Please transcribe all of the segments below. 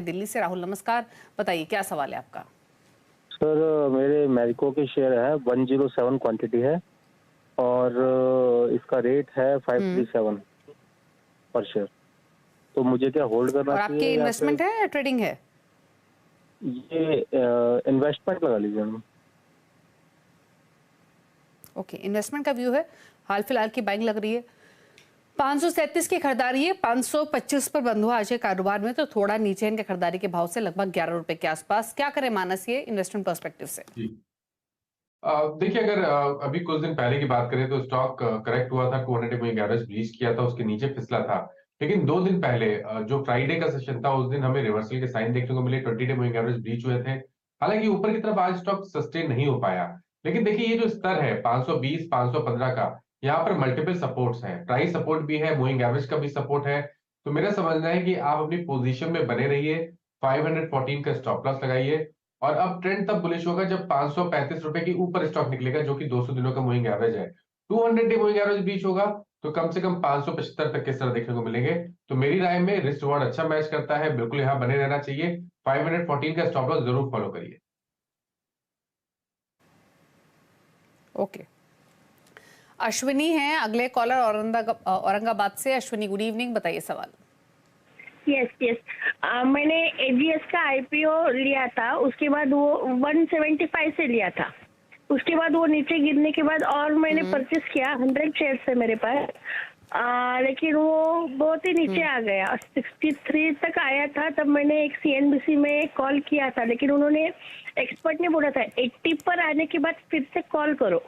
दिल्ली से राहुल, नमस्कार। बताइए क्या सवाल है आपका? सर मेरे मैरिको के शेयर है 107 क्वांटिटी है और इसका रेट है हम्म 537 पर शेयर। तो मुझे क्या होल्ड करना और आपकी चाहिए या फिर इन्वेस्टमेंट है या ट्रेडिंग है? ये इन्वेस्टमेंट लगा लीजिए मैम। ओके, इन्वेस्टमेंट का व्यू है। हाल फिलहाल की बाइंग लग रही है। 537 की खरीदारी है, 525 पर बंद हुआ आज के कारोबार में, तो थोड़ा नीचे इनके खरीदारी के भाव से लगभग 11 रुपए के आसपास। क्या करें मानस ये इन्वेस्टमेंट पर्सपेक्टिव से? जी। देखिए, अगर अभी कुछ दिन पहले की बात करें तो स्टॉक करेक्ट हुआ था, 200 मूविंग एवरेज ब्रीच किया था, उसके नीचे फिसला था। लेकिन 2 दिन पहले जो फ्राइडे का सेशन था, उस दिन हमें रिवर्सल के साइन देखने को मिले, 20 डे मूविंग एवरेज ब्रीच हुए थे। हालांकि ऊपर की तरफ आज स्टॉक सस्टेन नहीं हो पाया। लेकिन देखिए, ये जो स्तर है 520 515 का, यहाँ पर मल्टीपल सपोर्ट्स हैं, प्राइस सपोर्ट भी है, मूविंग एवरेज का भी सपोर्ट है। तो मेरा समझना है कि आप अपनी पोजीशन में बने रहिए, 514 का स्टॉप लॉस लगाइए। और अब ट्रेंड तब बुलिश होगा जब 535 रुपए के ऊपर स्टॉक निकलेगा, जो कि 200 दिनों का मूविंग एवरेज है। 200 डे मूविंग एवरेज बीच होगा तो कम से कम 575 तक के स्तर देखने को मिलेंगे। तो मेरी राय में रिस्क रिवॉर्ड अच्छा मैच करता है, बिल्कुल यहाँ बने रहना चाहिए। 514 का स्टॉप लॉस जरूर फॉलो करिए। ओके, अश्विनी है अगले कॉलर औरंगाबाद से। अश्विनी, गुड इवनिंग, बताइए सवाल। यस यस मैंने एजीएस का आईपीओ लिया था, उसके बाद वो 175 से लिया था। उसके बाद वो नीचे गिरने के बाद और मैंने परचेस किया, 100 शेयर है मेरे पास। लेकिन वो बहुत ही नीचे आ गया, 63 तक आया था। तब मैंने एक सीएनबीसी में कॉल किया था, लेकिन उन्होंने एक्सपर्ट ने बोला था 80 पर आने के बाद फिर से कॉल करो।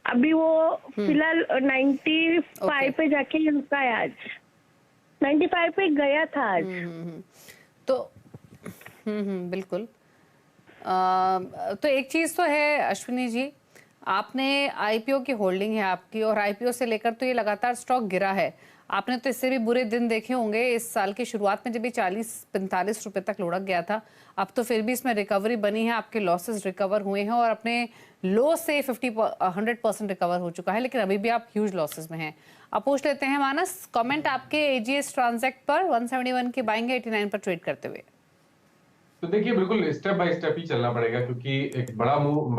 अभी वो फिलहाल 95 पे जाके रुका है, आज 95 पे गया था आज। तो बिल्कुल। तो एक चीज तो है अश्विनी जी, आपने आईपीओ की होल्डिंग है आपकी, और आईपीओ से लेकर तो ये लगातार स्टॉक गिरा है। आपने तो इससे भी बुरे दिन देखे होंगे इस साल की शुरुआत में, जब ये 40-45 रुपए तक लुढ़क गया था। अब तो फिर भी इसमें रिकवरी बनी है, आपके लॉसेस रिकवर हुए हैं और अपने लो से 100% रिकवर हो चुका है, लेकिन अभी भी आप ह्यूज लॉसेस में हैं। अब पूछ लेते हैं मानस, कमेंट आपके एजीएस ट्रांजैक्ट पर 171 की बाइंग है 89 पर ट्रेड करते हुए। तो देखिए, बिल्कुल स्टेप बाय स्टेप ही चलना पड़ेगा, क्योंकि एक बड़ा मूव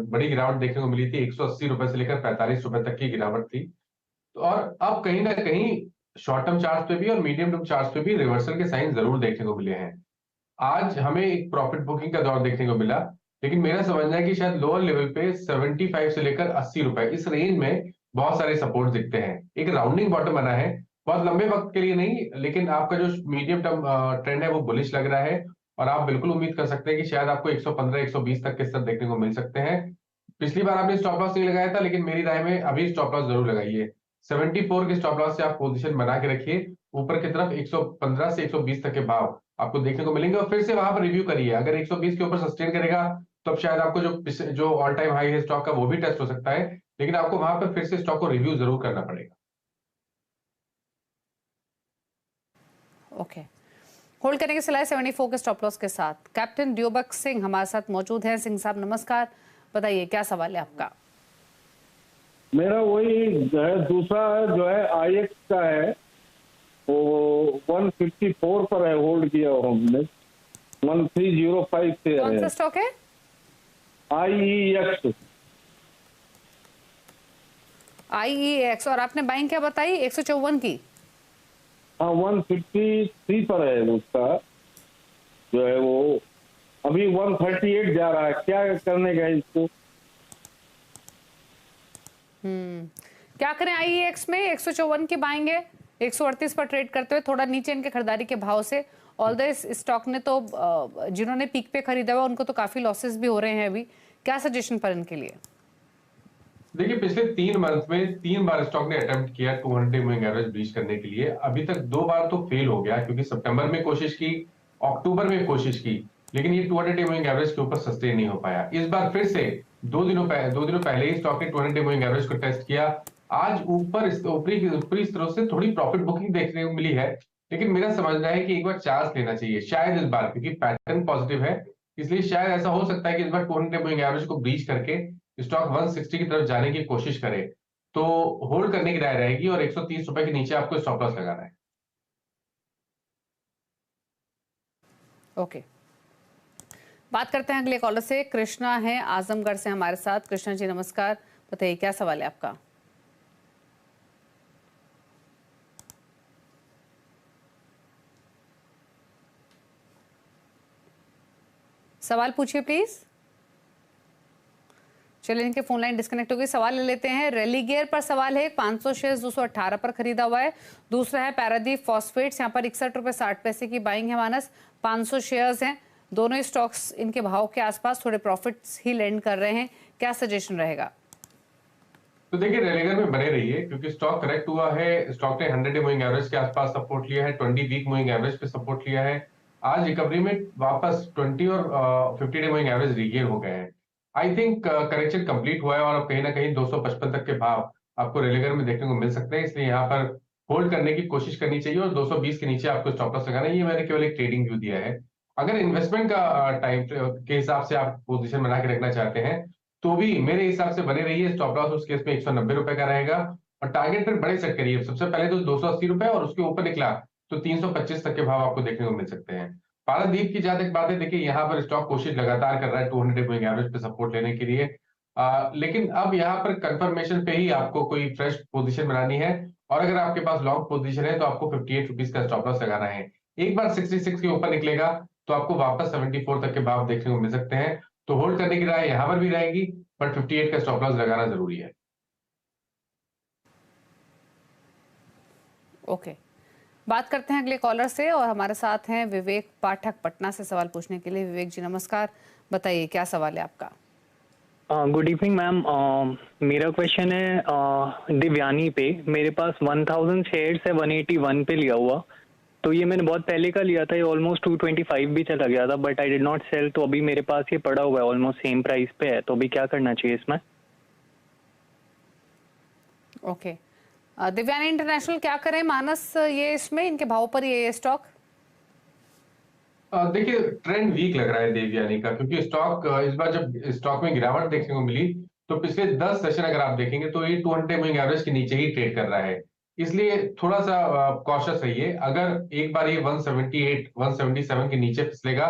बड़ी गिरावट देखने को मिली थी। 180 रुपए से लेकर 45 रुपए तक की गिरावट थी। तो और अब कहीं ना कहीं शॉर्ट टर्म चार्ट पे भी और मीडियम टर्म चार्ट पे भी रिवर्सल के साइन जरूर देखने को मिले हैं। आज हमें एक प्रॉफिट बुकिंग का दौर देखने को मिला, लेकिन मेरा समझना है कि शायद लोअर लेवल पे 75 से लेकर 80 रुपए, इस रेंज में बहुत सारे सपोर्ट दिखते हैं। एक राउंडिंग बॉटम बना है, बहुत लंबे वक्त के लिए नहीं, लेकिन आपका जो मीडियम टर्म ट्रेंड है वो बुलिश लग रहा है। और आप बिल्कुल उम्मीद कर सकते हैं कि शायद आपको 115 120 तक के स्तर देखने को मिल सकते हैं। पिछली बार आपने स्टॉप लॉस नहीं लगाया था, लेकिन मेरी राय में अभी स्टॉप लॉस जरूर लगाइए। 74 के स्टॉप लॉस से आप पोजीशन बना के रखिए। ऊपर की तरफ 115 से 120 तक के भाव आपको देखने को मिलेंगे, और फिर से वहां पर रिव्यू करिए। अगर 120 के ऊपर सस्टेन करेगा तो अब शायद आपको जो ऑल टाइम हाई है स्टॉक का, वो भी टेस्ट हो सकता है। लेकिन आपको वहां पर फिर से स्टॉक को रिव्यू जरूर करना पड़ेगा। ओके, होल्ड करने की सलाह 74 के स्टॉप लॉस के साथ। कैप्टन ड्योबक सिंह हमारे साथ मौजूद हैं। सिंह साहब नमस्कार, बताइए क्या सवाल है आपका? मेरा वही जो है, दूसरा जो है आईएक्स का है, वो 154 पर है, होल्ड किया हुआ हमने। 1305 से कौन सा स्टॉक है? आईईएक्स। आईईएक्स। और आपने बाइंग क्या बताई? 154 की? हाँ, 153 पर है उसका जो है, वो अभी 138 जा रहा है। क्या करने का है इसको? क्या करें आईईएक्स में? 154 की बाइंग है, 138 पर ट्रेड करते हुए, थोड़ा नीचे इनके खरीदारी के भाव से। ऑल द इस स्टॉक ने तो जिन्होंने पीक पे खरीदा हुआ उनको तो काफी लॉसेस भी हो रहे हैं अभी। क्या सजेशन पर इनके लिए? देखिए, पिछले 3 मंथ में 3 बार स्टॉक ने अटेम्प्ट किया 200 मूविंग एवरेज ब्रीच करने के लिए। अभी तक 2 बार तो फेल हो गया, क्योंकि सितंबर में कोशिश की, अक्टूबर में कोशिश की, लेकिन ये 200 मूविंग एवरेज के ऊपर सस्टेन नहीं हो पाया। इस बार फिर से 2 दिनों पहले ही स्टॉक ने 200 मूविंग एवरेज को टेस्ट किया। आज ऊपरी स्तरों से थोड़ी प्रॉफिट बुकिंग देखने को मिली है, लेकिन मेरा समझना है कि एक बार चांस लेना चाहिए शायद इस बार, क्योंकि पैटर्न पॉजिटिव है। इसलिए शायद ऐसा हो सकता है कि इस बार 200 मूविंग एवरेज को ब्रीच करके स्टॉक 160 की तरफ जाने की कोशिश करे। तो होल्ड करने की राय रहेगी, और 130 रुपए के नीचे आपको स्टॉप लॉस लगाना है। ओके, बात करते हैं अगले कॉलर से। कृष्णा है आजमगढ़ से हमारे साथ। कृष्णा जी नमस्कार, बताइए क्या सवाल है आपका। सवाल पूछिए प्लीज। चलिए, इनके फोन लाइन डिस्कनेक्ट हो गई। सवाल ले लेते हैं। रेलीगेयर पर सवाल है। 500 शेयर्स 218 पर खरीदा हुआ है। दूसरा है पैरादीप फॉस्फेट्स, यहाँ पर 61 रुपए 60 पैसे की बाइंग है मानस। 500 शेयर्स हैं। दोनों ही स्टॉक्स इनके भाव के आसपास थोड़े प्रॉफिट्स ही लैंड कर रहे हैं। क्या सजेशन रहेगा? तो देखिए, रेलीगर में बने रहिए क्योंकि स्टॉक करेक्ट हुआ है। स्टॉक ने 100 डे मूविंग एवरेज के आसपास सपोर्ट लिया है, 20 वीक मूविंग एवरेज पे सपोर्ट लिया है। आज रिकवरी में वापस 20 और 50 डे मूविंग एवरेज रीगेन हो गए हैं। आई थिंक करेक्शन कंप्लीट हुआ है और अब कहीं ना कहीं 255 तक के भाव आपको रेलीगर में देखने को मिल सकते हैं। इसलिए यहाँ पर होल्ड करने की कोशिश करनी चाहिए और 220 के नीचे आपको स्टॉप लॉस लगाना है। ये मैंने केवल एक ट्रेडिंग व्यू दिया है। अगर इन्वेस्टमेंट का टाइम के हिसाब से आप पोजीशन बना के रखना चाहते हैं तो भी मेरे हिसाब से बने रहिए। स्टॉप लॉस उस केस में 190 रुपए का रहेगा और टारगेट पर बड़े सेट करिए। सबसे पहले तो 280 रुपए और उसके ऊपर निकला तो 325 तक के भाव आपको देखने को मिल सकते हैं। पारादीप की जहां तक बात है, देखिए यहाँ पर स्टॉक कोशिश लगातार कर रहा है 200 मूविंग एवरेज पे सपोर्ट लेने के लिए। लेकिन अब यहाँ पर कंफर्मेशन पे ही आपको कोई फ्रेश पोजीशन बनानी है और अगर आपके पास लॉन्ग पोजीशन है तो आपको 58 रुपीज का स्टॉप लॉस लगाना है। एक बार 66 के ऊपर निकलेगा तो आपको वापस 74 तक के भाव देखने को मिल सकते हैं। तो होल्ड करने की राय यहाँ पर भी रहेगी, बट 58 का स्टॉप लॉस लगाना जरूरी है। ओके, बात करते हैं अगले कॉलर से और हमारे साथ हैं विवेक पाठक पटना से सवाल पूछने के लिए। विवेक जी नमस्कार, बताइए क्या सवाल है आपका। Good evening ma'am. मेरा क्वेश्चन है दिव्यानी पे। मेरे पास 1000 शेयर्स है 181 पे लिया हुआ। तो ये मैंने बहुत पहले का लिया था, ये ऑलमोस्ट 225 भी चला गया था, but I did not sell. तो अभी मेरे पास ये पड़ा हुआ है, ऑलमोस्ट सेम प्राइस पे है। तो अभी क्या करना चाहिए इसमें? ओके, दिव्यानी इंटरनेशनल क्या करें मानस, ये इसमें इनके भाव पर ये स्टॉक? देखिए, ट्रेंड वीक लग रहा है देवयानी का क्योंकि स्टॉक इस बार जब स्टॉक में गिरावट देखने को मिली तो पिछले 10 सेशन अगर आप देखेंगे तो ये 200 मूविंग एवरेज के नीचे ही ट्रेड कर रहा है। इसलिए थोड़ा सा कॉशियस रहिए। अगर एक बार ये 178 177 के नीचे फिसलेगा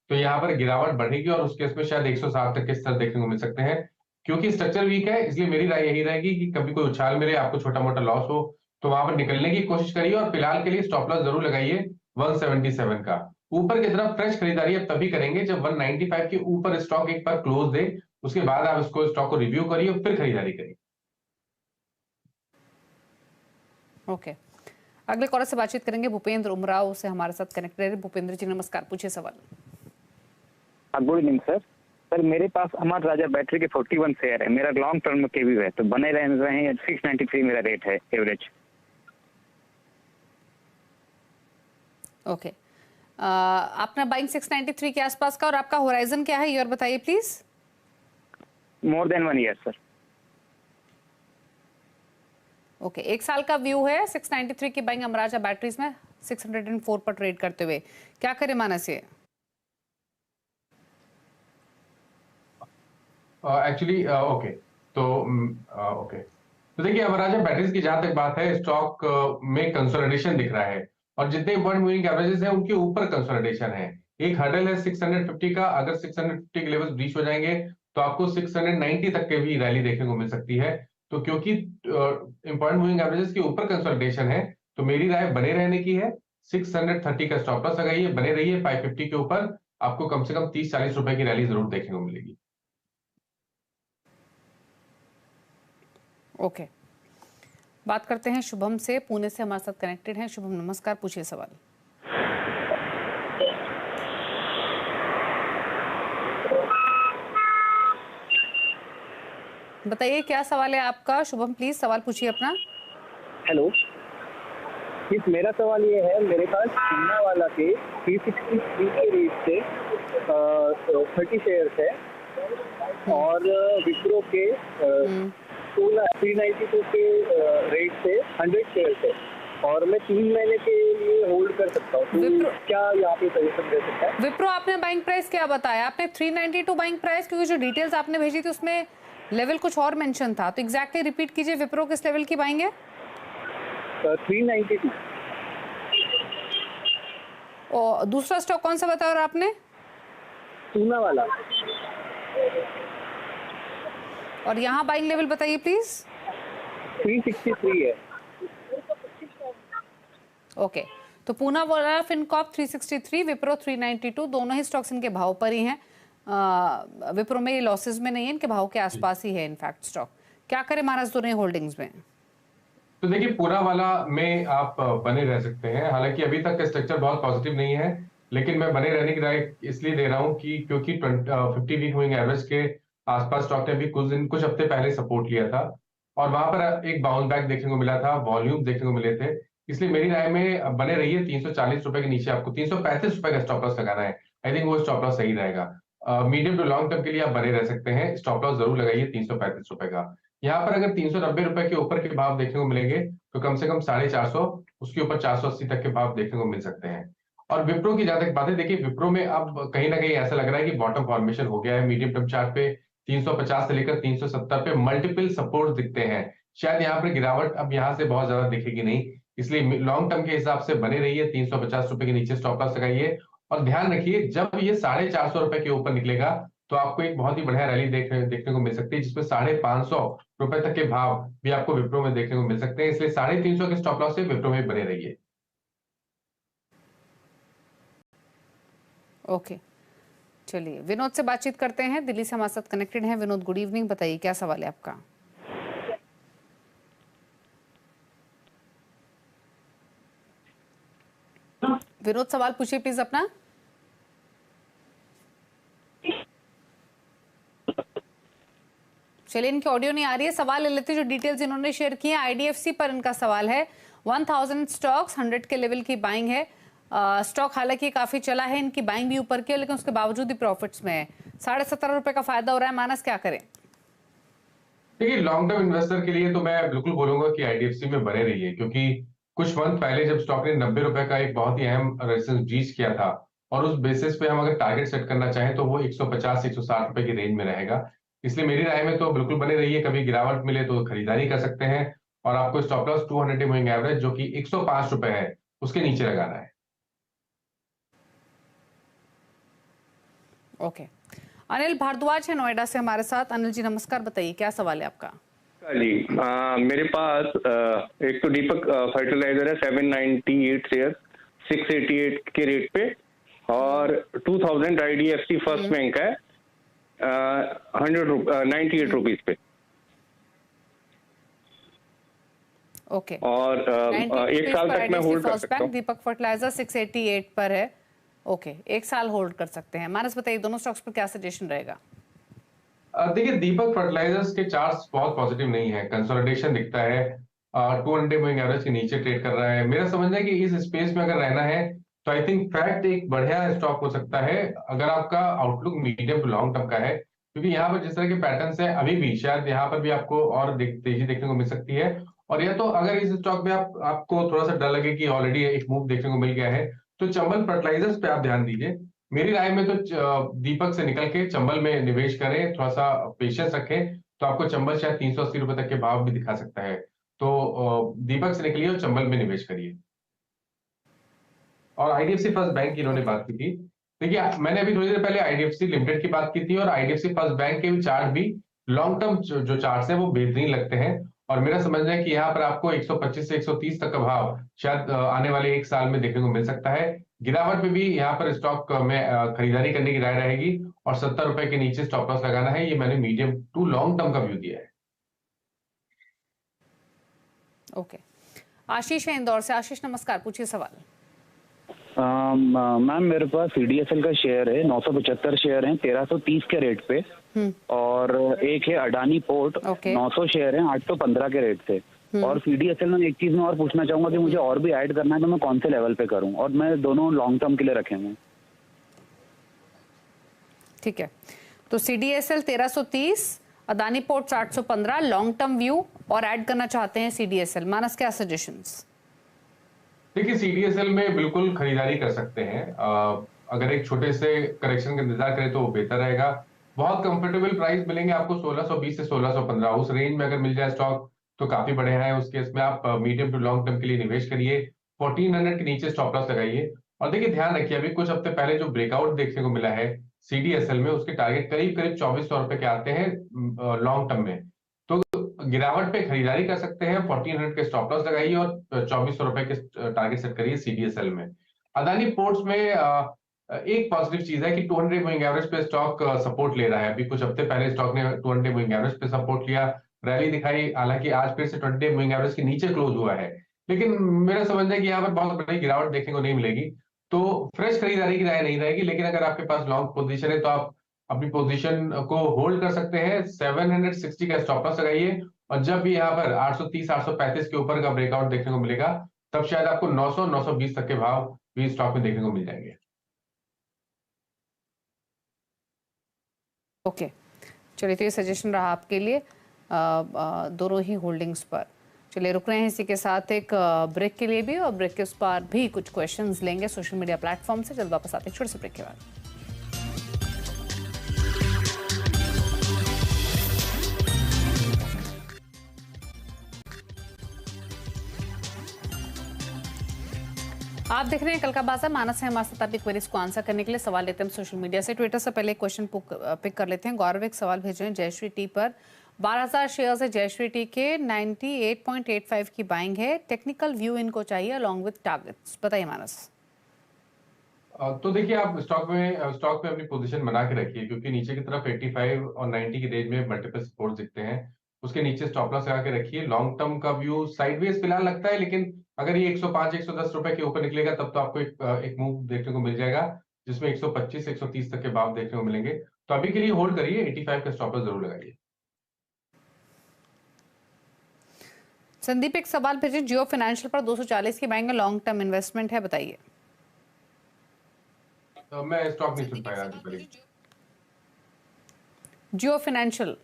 तो यहाँ पर गिरावट बढ़ेगी और उस केस में शायद 160 तक के स्तर देखने को मिल सकते हैं। क्योंकि स्ट्रक्चर वीक है इसलिए मेरी राय यही रहेगी कि कभी कोई उछाल मिले, आपको छोटा मोटा लॉस हो तो वहां पर निकलने की कोशिश करिए और फिलहाल के लिए स्टॉप लॉस जरूर लगाइए 177 का। ऊपर की तरफ फ्रेश खरीदारी अब तभी करेंगे जब 195 के ऊपर स्टॉक एक बार क्लोज दे, उसके बाद आप इसको स्टॉक को रिव्यू करिए और फिर खरीदारी करिए। ओके, अगले कॉलर से बातचीत करेंगे। भूपेंद्र उमराव से हमारे साथ कनेक्ट रहे। भूपेंद्र जी नमस्कार, पूछिए सवाल। Good evening sir. सर मेरे पास अमर राजा बैटरी के 41 शेयर है। मेरा लॉन्ग टर्म के भी है, तो बने रहे हैं। 693 मेरा रेट है एवरेज। ओके, आपने बाइंग 693 के आसपास का और आपका होराइजन क्या है, ये और बताइए please. More than 1 year sir. Okay, 1 साल का व्यू है 693 की बाइंग अमराजा बैटरीज में 604 पर ट्रेड करते हुए। क्या करें मानस ये? एक्चुअली ओके, तो देखिए अमराजा बैटरीज की जहां तक बात है, स्टॉक में कंसोलिडेशन दिख रहा है और जितने इंपॉर्टेंट मूविंग एवरेजेस हैं उनके ऊपर कंसोलिडेशन है। एक हर्डल है 650 का, अगर 650 के लेवल्स ब्रीच हो जाएंगे तो आपको 690 तक के भी रैली देखने को मिल सकती है। तो क्योंकि इंपॉर्टेंट मूविंग एवरेजेस के ऊपर कंसोलिडेशन है तो मेरी राय बने रहने की है। 630 का स्टॉप लॉस लगाइए, बने रहिए 550 के ऊपर। आपको कम से कम 30-40 रुपए की रैली जरूर देखने को मिलेगी। ओके, बात करते हैं शुभम से, पुणे से हमारे साथ कनेक्टेड हैं। शुभम नमस्कार, पूछिए सवाल। बताइए क्या सवाल है आपका। शुभम प्लीज सवाल पूछिए अपना। हेलो, मेरा सवाल ये है, मेरे पास चीना वाला के 363 के रेट से 30 शेयर्स है और विप्रो के 392 के रेट से 100 शेयर्स है और मैं 3 महीने के लिए होल्ड कर सकता हूँ। तो क्या यहाँ पे सजेशन दे सकता है? विप्रो आपने बाइंग प्राइस क्या बताया? आपने 392 बाइंग प्राइस, क्योंकि जो डिटेल्स आपने भेजी थी उसमें लेवल कुछ और मेंशन था, तो एग्जैक्टली रिपीट कीजिए। विप्रो किस लेवल की बाइंग है? 392। और दूसरा स्टॉक कौन सा बताया और आपने? पूना वाला और यहाँ बाइंग लेवल बताइए प्लीज। 363 है। ओके, तो पूना वाला फिनकॉर्प 363, विप्रो 392, दोनों ही स्टॉक्स इनके भाव पर ही हैं। विप्रो में ये लॉसेस में नहीं है, इनके भाव के आसपास ही है इनफैक्ट स्टॉक। क्या करें महाराज दोनों ही होल्डिंग्स में? तो देखिए पूरा वाला में आप बने रह सकते हैं, हालांकि अभी तक का स्ट्रक्चर बहुत पॉजिटिव नहीं है, लेकिन मैं बने रहने की राय इसलिए दे रहा हूं कि क्योंकि 50 वीक मूविंग एवरेज के आसपास स्टॉक ने भी कुछ हफ्ते पहले सपोर्ट लिया था और वहां पर एक बाउंस बैक देखने को मिला था, वॉल्यूम देखने को मिले थे। इसलिए मेरी राय में बने रहिए। 340 रुपए के नीचे आपको 335 रुपए का स्टॉप लॉस लगाना है। आई थिंक वो स्टॉप लॉस सही रहेगा। मीडियम टू लॉन्ग टर्म के लिए आप बने रह सकते हैं, स्टॉप लॉस जरूर लगाइए 335 रुपए का। यहाँ पर अगर 390 रुपए के ऊपर के भाव देखने को मिलेंगे तो कम से कम 450, उसके ऊपर 480 तक के भाव देखने को मिल सकते हैं। और विप्रो की जहां तक बात है, देखिए विप्रो में अब कहीं ना कहीं ऐसा लग रहा है कि बॉटम फॉर्मेशन हो गया है। मीडियम टर्म चार्ट पे 350 से लेकर 370 पे मल्टीपल सपोर्ट दिखते हैं। शायद यहाँ पर गिरावट अब यहाँ से बहुत ज्यादा दिखेगी नहीं, इसलिए लॉन्ग टर्म के हिसाब से बने रहिए। 350 रुपए के नीचे स्टॉप लॉस लगाइए और ध्यान रखिए जब ये 450 रुपए के ऊपर निकलेगा तो आपको एक बहुत ही बढ़िया रैली देखने को मिल सकती है, जिसमें 550 रुपए तक के भाव भी आपको विप्रो में देखने को मिल सकते हैं। इसलिए 350 के स्टॉप लॉस से विप्रो में बने रहिए। ओके, चलिए विनोद से बातचीत करते हैं, दिल्ली से हमारे साथ कनेक्टेड हैं। विनोद गुड इवनिंग, बताइए क्या सवाल है आपका? विनोद सवाल पूछिए प्लीज अपना। चलिए इनकी ऑडियो नहीं आ रही है, सवाल ले लेते हैं जो डिटेल्स इन्होंने शेयर की है। आईडीएफसी पर इनका सवाल है, 1000 स्टॉक्स 100 के लेवल की बाइंग है। स्टॉक हालांकि काफी चला है, इनकी बाइंग भी ऊपर की है, लेकिन उसके बावजूद भी प्रॉफिट्स में है। 17.5 रुपए का फायदा हो रहा है। मानस क्या करें? देखिए लॉन्ग टर्म इन्वेस्टर के लिए तो मैं बिल्कुल बोलूंगा कि आईडीएफसी में बने रहिए, क्योंकि कुछ मंथ पहले जब स्टॉक ने 90 रुपए का एक बहुत ही अहम रेजिस्टेंस रीच किया था और उस बेसिस पे हम अगर टारगेट सेट करना चाहें तो वो 150-160 रुपए की रेंज में रहेगा। इसलिए मेरी राय में तो बिल्कुल बने रहिए। कभी गिरावट मिले तो खरीदारी कर सकते हैं और आपको स्टॉप लॉस 200 मूविंग एवरेज जो कि 105 रुपए है उसके नीचे लगाना है। ओके, अनिल भारद्वाज है नोएडा से हमारे साथ। अनिल जी नमस्कार, बताइए क्या सवाल है आपका? जी मेरे पास एक तो दीपक फर्टिलाइजर है 798 शेयर 688 के रेट पे और 2000 आईडीएफसी फर्स्ट बैंक है 98 रुपीज पे। ओके, और एक साल तक मैं होल्ड कर सकता हूँ। दीपक फर्टिलाइजर 688 पर है। ओके, एक साल होल्ड कर सकते हैं। मानस बताइए दोनों स्टॉक्स पर क्या सजेशन रहेगा? देखिए दीपक फर्टिलाइजर्स के चार्ट्स बहुत पॉजिटिव नहीं है, कंसोलिडेशन दिखता है, 200 मूविंग एवरेज के नीचे ट्रेड कर रहा है। मेरा समझना है कि इस स्पेस में अगर रहना है तो आई थिंक फैक्ट एक बढ़िया स्टॉक हो सकता है अगर आपका outlook medium to long term का है, क्योंकि यहाँ पर जिस तरह के पैटर्न्स है अभी भी शायद यहाँ पर भी आपको और तेजी देखने को मिल सकती है। और या तो अगर इस स्टॉक में आपको थोड़ा सा डर लगे कि ऑलरेडी एक मूव देखने को मिल गया है तो चंबल फर्टिलाइजर्स पे आप ध्यान दीजिए। मेरी राय में तो दीपक से निकल के चंबल में निवेश करें, थोड़ा सा पेशेंस रखें तो आपको चंबल शायद 380 रुपए तक के भाव भी दिखा सकता है। तो दीपक से निकलिए और चंबल में निवेश करिए। और आईडीएफसी फर्स्ट बैंक की इन्होंने बात की थी। देखिए मैंने अभी थोड़ी देर पहले आईडीएफसी लिमिटेड की बात की थी और आईडीएफसी फर्स्ट बैंक के चार्ट भी लॉन्ग टर्म जो चार्ट है वो बेहतरीन लगते हैं और मेरा समझना है कि यहाँ पर आपको 125 से 130 तक का भाव शायद आने वाले एक साल में देखने को मिल सकता है। गिरावट में भी यहाँ पर स्टॉक में खरीदारी करने की राय रहेगी और 70 रुपए के नीचे स्टॉप लॉस लगाना है। ये मैंने मीडियम टू लॉन्ग टर्म का व्यू दिया है। ओके, आशीष है इंदौर से। आशीष नमस्कार, पूछिए सवाल। मैम मेरे पास सीडीएसएल का शेयर है, 975 शेयर हैं 1330 के रेट पे और एक है अडानी पोर्ट 900 शेयर हैं 815 के रेट से। और सीडीएसएल में एक चीज मैं और पूछना चाहूंगा कि मुझे और भी ऐड करना है तो मैं कौन से लेवल पे करूं, और मैं दोनों लॉन्ग टर्म के लिए रखे हुए। ठीक है, तो CDSL 1330, Adani port 815 long term view और ऐड करना चाहते हैं सीडीएसएल। मानस क्या सजेशंस? देखिए सीडीएसएल में बिल्कुल खरीदारी कर सकते हैं। अगर एक छोटे से करेक्शन का इंतजार करें तो वो बेहतर रहेगा। बहुत कंफर्टेबल प्राइस मिलेंगे आपको 1620 से 1615, उस रेंज में अगर मिल जाए स्टॉक तो काफी बढ़िया है। उस केस में आप मीडियम टू लॉन्ग टर्म के लिए निवेश करिए। 1400 के नीचे स्टॉप लॉस लगाइए और देखिए ध्यान रखिए, अभी कुछ हफ्ते पहले जो ब्रेकआउट देखने को मिला है CDSL में, उसके टारगेट करीब करीब 2400 रुपए के आते हैं लॉन्ग टर्म में। तो गिरावट पे खरीदारी कर सकते हैं, 1400 के स्टॉप लॉस लगाइए और 2400 रुपए के टारगेट सेट करिए CDSL में। अदानी पोर्ट्स में एक पॉजिटिव चीज है कि 200 मूविंग एवरेज पे स्टॉक सपोर्ट ले रहा है। अभी कुछ हफ्ते पहले स्टॉक ने 200 मूविंग एवरेज पे सपोर्ट लिया, रैली दिखाई, हालांकि आज फिर से 20 मूविंग एवरेज के नीचे क्लोज हुआ है। लेकिन मेरा समझना है कि यहाँ पर बहुत बड़ी गिरावट देखने को नहीं मिलेगी, तो फ्रेश खरीदारी की राय नहीं रहेगी। लेकिन अगर आपके पास लॉन्ग पोजीशन है तो आप अपनी पोजीशन को होल्ड कर सकते हैं। 760 का स्टॉप लॉस लगाइए, और जब भी यहाँ पर 830 835 के ऊपर का ब्रेकआउट देखने को मिलेगा, तब शायद आपको 900 920 तक के भाव भी स्टॉक में देखने को मिल जाएंगे। ओके, चलिए, तो ये सजेशन रहा आपके लिए दोनों ही होल्डिंग्स पर। चलिए, रुक रहे हैं इसी के साथ एक ब्रेक के लिए भी, और ब्रेक के उस पर भी कुछ क्वेश्चंस लेंगे सोशल मीडिया प्लेटफॉर्म से। जल्द वापस आते हैं छोटे से ब्रेक के बाद। आप देख रहे हैं कल का बाजार। मानस है हमारे साथ आपकी क्वेरीज को आंसर करने के लिए। सवाल लेते हैं हम सोशल मीडिया से। ट्विटर से पहले क्वेश्चन पिक कर लेते हैं। गौरव एक सवाल भेज रहे हैं, जयश्री टी पर 12,000 शेयर्स है जयश्री टी के, 98.85 की बाइंग है, टेक्निकल व्यू इनको चाहिए अलॉन्ग विद टारगेट्स, बताइए मानस। तो देखिए, आप स्टॉक में अपनी पोजीशन बना के रखिए, क्योंकि नीचे की तरफ 85 और 90 की रेंज में मल्टीपल सपोर्ट दिखते हैं। उसके नीचे स्टॉप लॉस लगा के रखिए। लॉन्ग टर्म का व्यू साइडवेज फिलहाल लगता है, लेकिन अगर ये 105 110 रुपए के ऊपर निकलेगा तब तो आपको एक मूव देखने को मिल जाएगा, जिसमें 125 130 तक के भाव देखने को मिलेंगे। तो अभी के लिए होल्ड करिए, 85 का स्टॉप लॉस जरूर लगाइए। संदीप एक सवाल भेजे, जियो फाइनेंशियल पर 240 की बाइंग, लॉन्ग टर्म इन्वेस्टमेंट है, बताइए। तो मैं स्टॉक नहीं सुन पाया आज पहले। जियो फाइनेंशियल,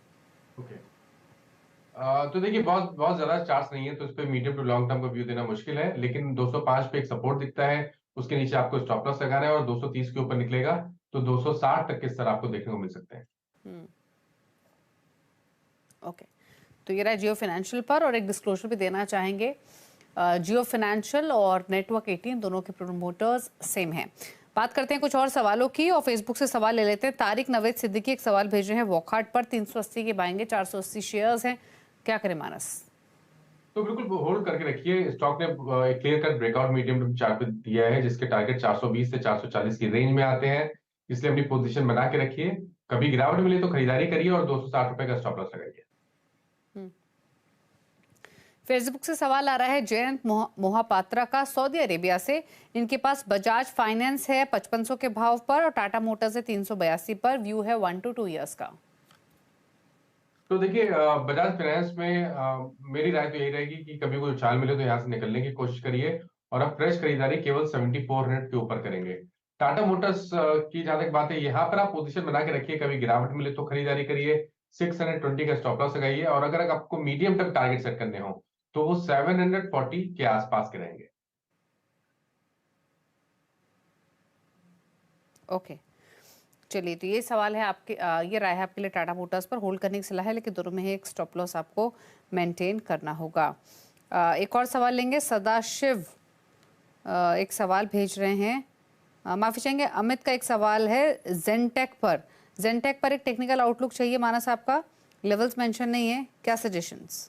ओके, तो देखिए बहुत ज्यादा चार्ट नहीं है, तो इस पे मीडियम टू लॉन्ग टर्म का व्यू देना मुश्किल है। लेकिन 205 पे एक सपोर्ट दिखता है, उसके नीचे आपको स्टॉप लॉस लगाना है, और 230 के ऊपर निकलेगा तो 260 तक के स्तर आपको देखने को मिल सकते हैं। ओके, तो ये रहा जियो फाइनेंशियल पर। और एक डिस्क्लोजर भी देना चाहेंगे, जियो फाइनेंशियल और नेटवर्क 18 दोनों के प्रोमोटर्स सेम हैं। बात करते हैं कुछ और सवालों की, और फेसबुक से सवाल ले लेते हैं। तारिक नवेद सिद्दीकी एक सवाल भेज रहे हैं, वॉकहार्ट पर 380 की बाइंग है, 480 शेयर्स हैं, क्या करें मानस? तो बिल्कुल होल्ड करके रखिए। स्टॉक ने एक clear cut breakout medium term chart पे दिया है, जिसके टारगेट 420 से 440 की रेंज में आते हैं, इसलिए अपनी पोजीशन बना के रखिए। कभी गिरावट मिले तो खरीदारी करिए, और 260 रुपए का स्टॉप लॉस लगाइए। फेसबुक से सवाल आ रहा है जयंत मोहापात्रा का, सऊदी अरेबिया से। इनके पास बजाज फाइनेंस है 5500 के भाव पर, और टाटा मोटर्स है 382 पर, व्यू है 1 to 2 ईयर्स का। तो देखिए, बजाज फाइनेंस में मेरी राय तो यही रहेगी कि कभी कोई उछाल मिले तो यहाँ से निकलने की कोशिश करिए, और अब फ्रेश खरीदारी केवल 7400 के ऊपर करेंगे। टाटा मोटर्स की जहां तक बात है, यहाँ पर आप पोजीशन बना के रखिए, कभी गिरावट मिले तो खरीदारी करिए। 620 का स्टॉप लॉस लगाइए, और अगर आपको मीडियम टर्म टारगेट सेट करने हो तो वो 740 के आसपास के रहेंगे। ओके, चलिए, तो ये सवाल है आपके, ये राय है आपके लिए टाटा मोटर्स पर होल्ड करने की सलाह है, लेकिन दोनों में ही एक स्टॉप लॉस आपको मेंटेन करना होगा। एक और सवाल लेंगे। सदाशिव एक सवाल भेज रहे हैं, माफी चाहेंगे, अमित का एक सवाल है जेनटेक पर एक टेक्निकल आउटलुक चाहिए मानस आपका, लेवल्स मेंशन नहीं है, क्या सजेशंस?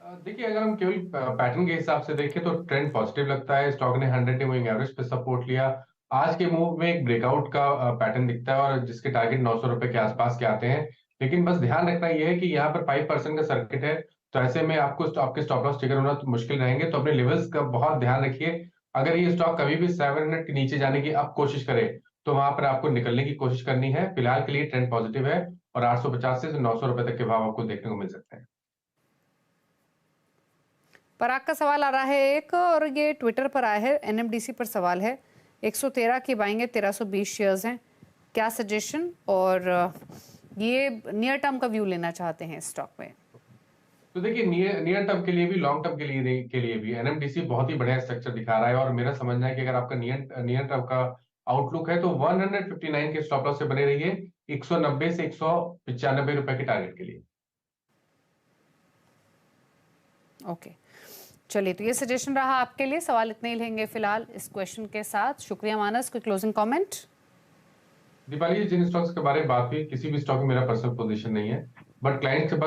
देखिए, अगर हम केवल पैटर्न के हिसाब से देखें तो ट्रेंड पॉजिटिव लगता है। स्टॉक ने 100 मूविंग एवरेज पे सपोर्ट लिया। आज के मूव में एक ब्रेकआउट का पैटर्न दिखता है, और जिसके टारगेट 900 रुपए के आसपास के आते हैं। लेकिन बस ध्यान रखना यह है कि यहाँ पर 5% का सर्किट है, तो ऐसे में आपको आपके स्टॉप लॉस ट्रिगर होना तो मुश्किल रहेंगे। तो अपने लेवल्स का बहुत ध्यान रखिए। अगर ये स्टॉक कभी भी 700 के नीचे जाने की अब कोशिश करे तो वहां पर आपको निकलने की कोशिश करनी है। फिलहाल के लिए ट्रेंड पॉजिटिव है, और 850 से 900 रुपए तक के भाव आपको देखने को मिल सकते हैं। पराग का सवाल आ रहा है एक, और ये ट्विटर पर आया है, एनएमडीसी पर सवाल है, 113 की बाइंग है, 1320 शेयर्स हैं, क्या सजेशन? और ये नियर टर्म का व्यू लेना चाहते हैं स्टॉक में। तो देखिए, नियर टर्म के लिए भी लॉन्ग टर्म के लिए भी एनएमडीसी बहुत ही बढ़िया स्ट्रक्चर दिखा रहा है, और मेरा समझना है कि अगर आपका नियर टर्म का आउटलुक है तो 159 के स्टॉप लॉस से बने रहिए, 190 से 195 रुपए के टारगेट के लिए। ओके, चलिए, तो ये सजेशन रहा आपके लिए। सवाल इतने ही लेंगे फिलहाल इस क्वेश्चन के साथ। शुक्रिया मानस, कोई क्लोजिंग कमेंट? दीपाली जी, जिन स्टॉक्स के बारे में बात हुई, किसी भी स्टॉक में मेरा पर्सनल पोजीशन नहीं है, बट क्लाइंट के पास